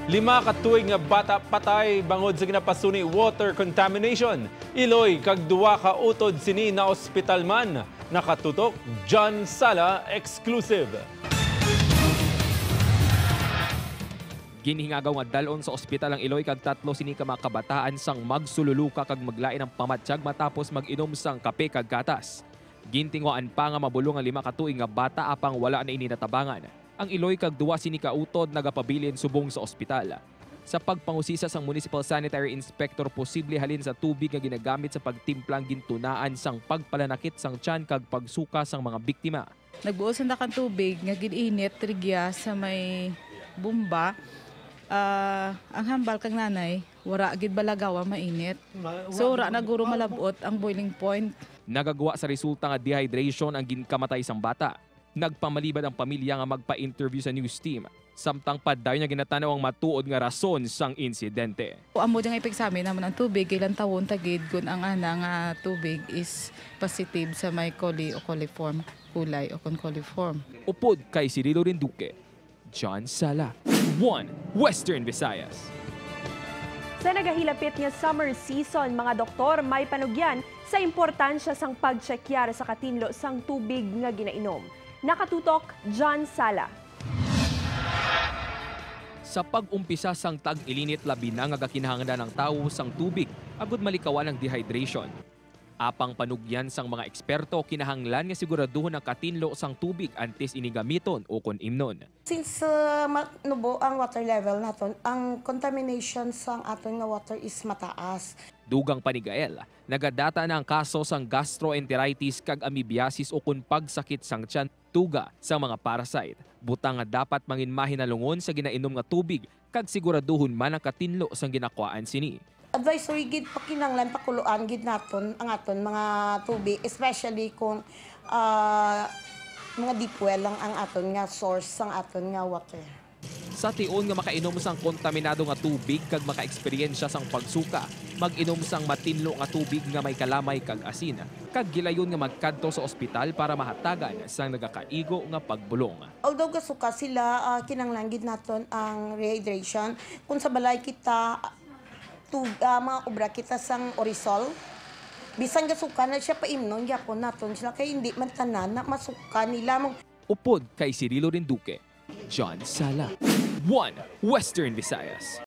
5 ka tuig nga bata patay bangod sa ginapasuni water contamination. Iloy kag 2 ka utod sini na ospital man. Nakatutok John Sala exclusive. Ginhingagaw nga dalon sa ospital ang Iloy kag 3 sini ka mga kabataan sang magsululuka kag maglain ng pamatsyag matapos mag-inom sang kape kag gatas. Gintingwaan pa nga mabulong ang 5 ka tuig nga bata apang wala na ini natabangan. Ang Iloy kag 2 sini ka utod nagapabilin subong sa ospital. Sa pagpangusisa sang Municipal Sanitary Inspector, posible halin sa tubig nga ginagamit sa pagtimplang gintunaan sang pagpalanakit sang tiyan kag pagsuka sang mga biktima. Nagbuos na kan tubig nga gininit trigya sa may bomba. Ang hambal kag nanay, wara gid balagawa mainit. So wara na guro malabot ang boiling point. Nagagawa sa resulta nga dehydration ang ginkamatay sang bata. Nagpamalibad ang pamilya nga magpa-interview sa news team. Samtang padayon niya ginatanaw ang matuod nga rason sang insidente. Amo diyang ipigsamin naman ang tubig, ilang taon tagid kung ang ana nga tubig is positive sa may coli o coliform kulay o coliform. Upod kay Cirilo Rinduque, John Sala, 1 Western Visayas. Sa nagahilapit nga summer season, mga doktor may panugyan sa importansya sang pagtsekyar sa katinlo sang tubig nga ginainom. Nakatutok, John Sala. Sa pag-umpisa sang tag-ilinit labi na nga kinahanglan ng tao sang tubig, agud malikawan ang dehydration. Apang panugyan sang mga eksperto, kinahanglan nga siguraduhon ang katinlo sang tubig antes inigamiton o kun imnon. Since nubo ang water level naton, ang contamination sang aton nga water is mataas. Dugang panigael, nagadata na ang kaso sang gastroenteritis kag amoebiasis o kun pagsakit sang tiyan tuga sa mga parasite. Butang nga dapat manginmahin na lungon sa ginainom nga tubig kag siguraduhon man ang katinlo sang ginakuan sini. Advisory gid pakinanglan pakuluan gid naton ang aton mga tubig, especially kung mga deep well lang ang aton nga source sang aton nga water. Sa tion nga makainom sang kontaminado nga tubig kag makaeksperyensya sang pagsuka, mag-inom sang matinlo nga tubig nga may kalamay kag asin, kag gilayon nga magkadto sa ospital para mahatagan sang nagakaigo nga pagbulong. Although gasuka sila, kinanglan gid naton ang rehydration. Kung sa balay kita mga obra kita sang orisol, bisan gasuka na siya paimnon gyapon naton sila kay hindi man tanan na masuka nila. Upod kay Cirilo Rinduque, John Sala, 1 Western Visayas.